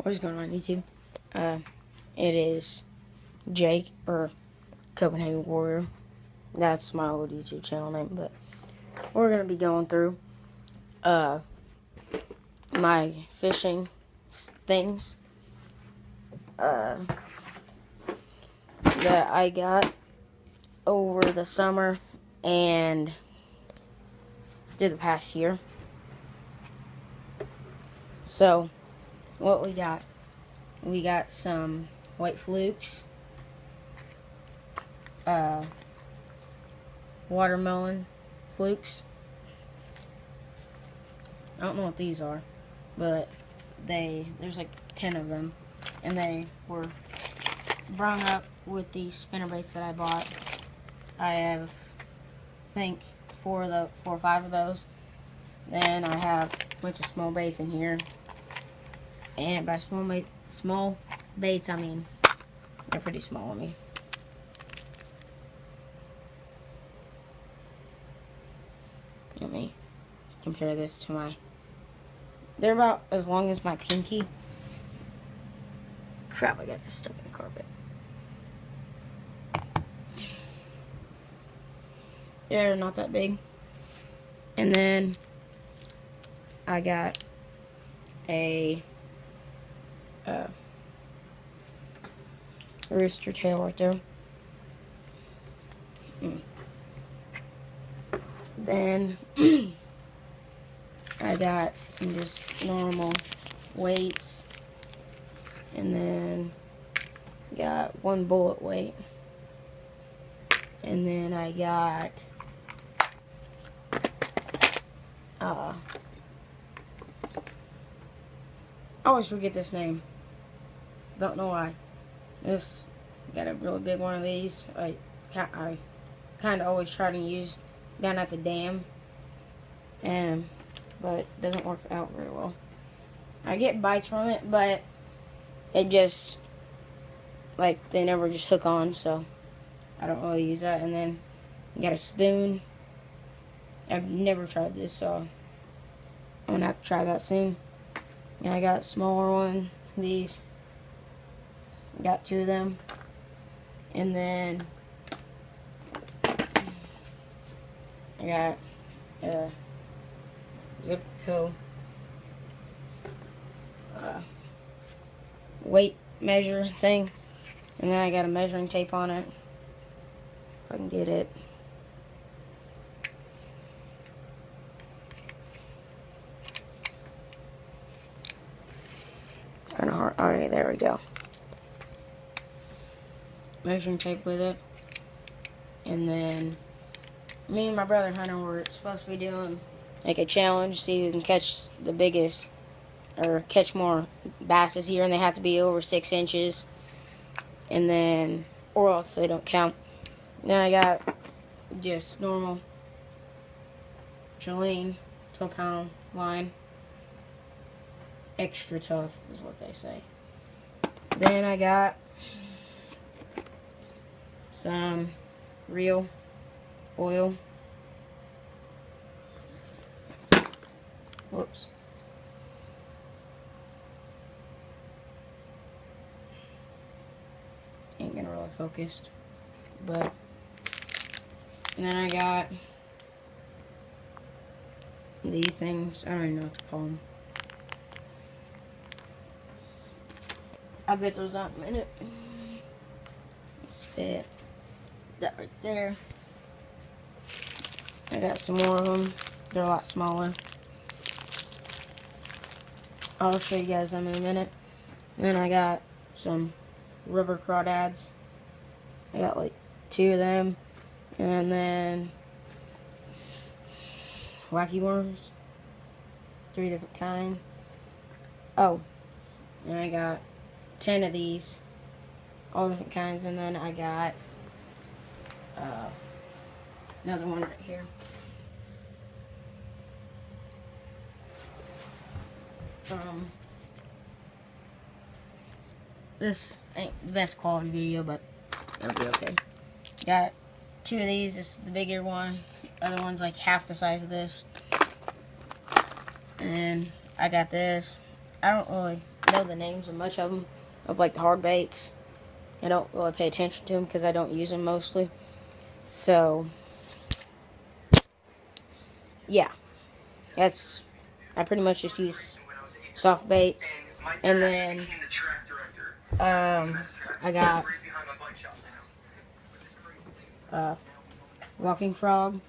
What is going on YouTube? It is Jake, or Copenhagen Warrior. That's my old YouTube channel name, but we're going to be going through my fishing things that I got over the summer and through the past year. So, what we got some white flukes, watermelon flukes. I don't know what these are, but there's like 10 of them, and they were brung up with the spinnerbaits that I bought. I have, I think, 4 or 5 of those. Then I have a bunch of small baits in here. And by small baits, I mean they're pretty small on me. Let me compare this to my... They're about as long as my pinky. Crap, I got this stuck in the carpet. They're not that big. And then I got a rooster tail right there. Then I got some just normal weights, and then got 1 bullet weight, and then I got I always forget this name. Don't know why. Got a really big one of these. I kind of always try to use down at the dam, but it doesn't work out very well. I get bites from it, but it just, like, they never just hook on, so I don't really use that. And then you got a spoon. I've never tried this, so I'm gonna have to try that soon. And I got a smaller one, these. Got 2 of them. And then I got a Zipco weight measure thing. And then I got a measuring tape on it. If I can get it. Kind of hard. Alright, there we go. Measuring tape with it. And then me and my brother Hunter were supposed to be doing like a challenge, see who can catch the biggest or catch more bass this year, and they have to be over 6 inches, and then or else they don't count. Then I got just normal Chilean 12-pound line. Extra tough is what they say. Then I got some real oil. Whoops. Ain't gonna really focus. But and then I got these things. I don't even know what to call them. I'll get those out in a minute. Spit that right there. I got some more of them. They're a lot smaller. I'll show you guys them in a minute. And then I got some rubber crawdads. I got like 2 of them. And then wacky worms. 3 different kinds. Oh, and I got 10 of these. All different kinds. And then I got another one right here. This ain't the best quality video, but it'll be okay. Got 2 of these. This is the bigger one. Other one's like half the size of this. And I got this. I don't really, know the names of much of them, of like the hard baits. I don't really pay attention to them because I don't use them mostly. So, yeah, I pretty much just use soft baits. And then, I got, walking frog.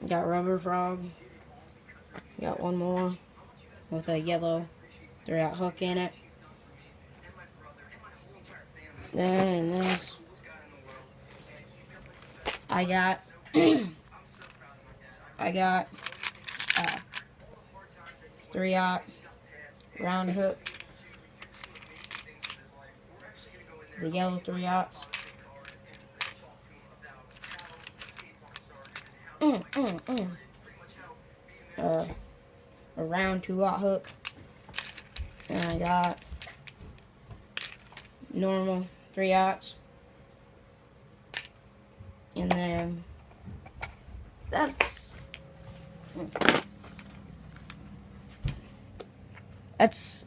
Got rubber frog. Got one more with a yellow 3/0 hook in it. Then this, I got I got 3/0 round hook, the yellow 3/0s. A round 2/0 hook, and I got normal 3/0s, and then that's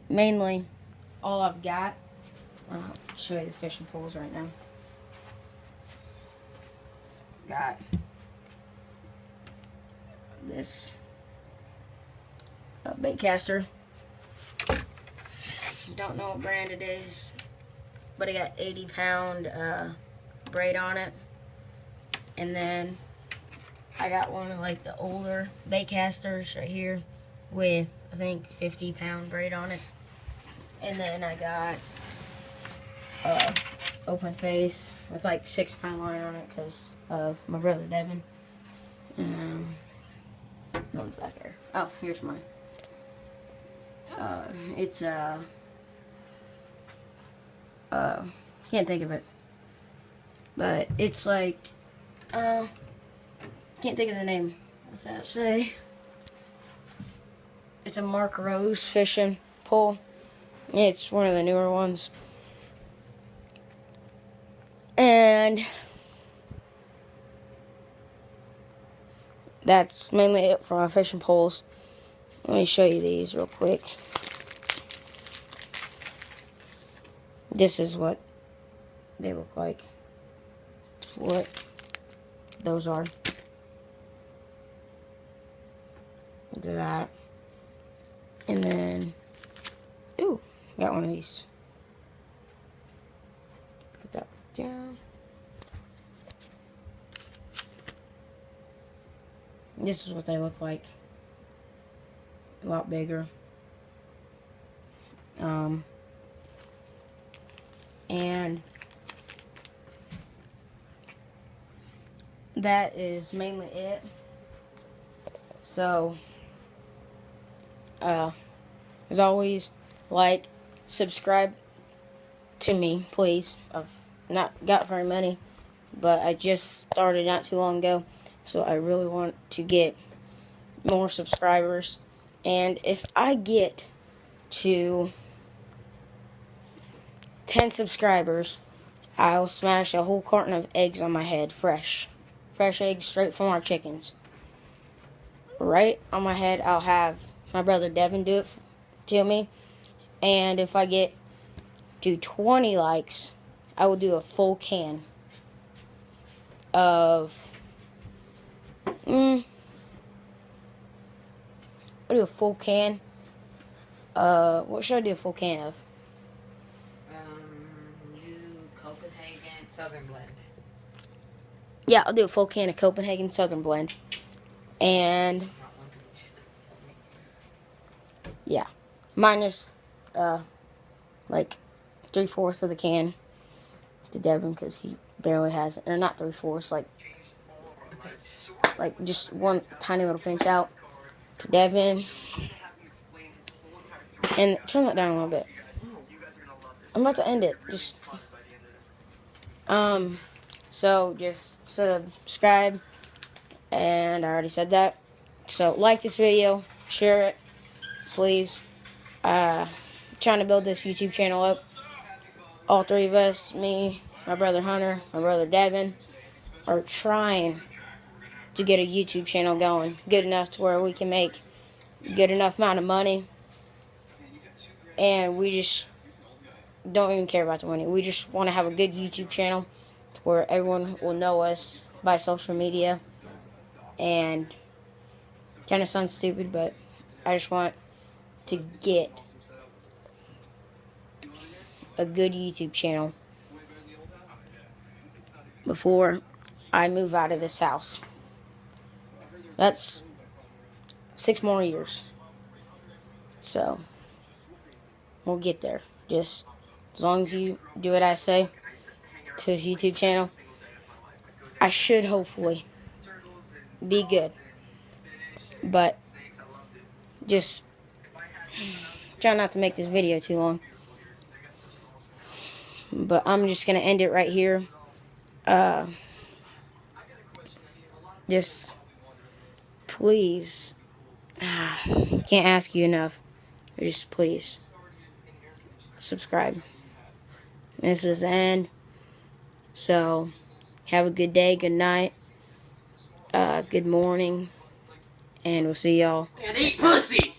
mainly all I've got. I'll show you the fishing poles right now. Got this bait caster. Don't know what brand it is, but it got 80-pound braid on it. And then I got one of like the older bait casters right here with, I think, 50-pound braid on it. And then I got open face with like 6-pound line on it because of my brother Devin. No one's back here. Oh, here's mine. It's can't think of it, but it's like can't think of the name. What's that say? It's a Mark Rose fishing pole. It's one of the newer ones. And that's mainly it for my fishing poles. Let me show you these real quick. This is what they look like. That's what those are. That. And then, ooh, got one of these. Put that down. This is what they look like. A lot bigger. And that is mainly it. So, as always, like, subscribe to me, please. I've not got very many, but I just started not too long ago, so I really want to get more subscribers. And if I get to 10 subscribers, I'll smash a whole carton of eggs on my head, fresh eggs straight from our chickens. Right on my head, I'll have my brother Devin do it to me. And if I get to 20 likes, I will do a full can of I'll do a full can. What should I do a full can of? Copenhagen Southern Blend. Yeah, I'll do a full can of Copenhagen Southern Blend. And yeah, minus like 3/4 of the can to Devin because he barely has it, or not 3/4, like just one tiny little pinch out to Devin. And turn that down a little bit. I'm about to end it. So just subscribe, and I already said that. So like this video, share it, please. Trying to build this YouTube channel up. All three of us, me, my brother Hunter, my brother Devin, are trying to get a YouTube channel going good enough to where we can make good enough amount of money and we just don't even care about the money. We just want to have a good YouTube channel to where everyone will know us by social media. And kind of sounds stupid, but I just want to get a good YouTube channel before I move out of this house. That's 6 more years. So, we'll get there. Just as long as you do what I say to this YouTube channel, I should hopefully be good. But just try not to make this video too long. But I'm just going to end it right here. Just please, can't ask you enough. Just please subscribe. This is the end. So have a good day, good night, good morning, and we'll see y'all. And eat pussy!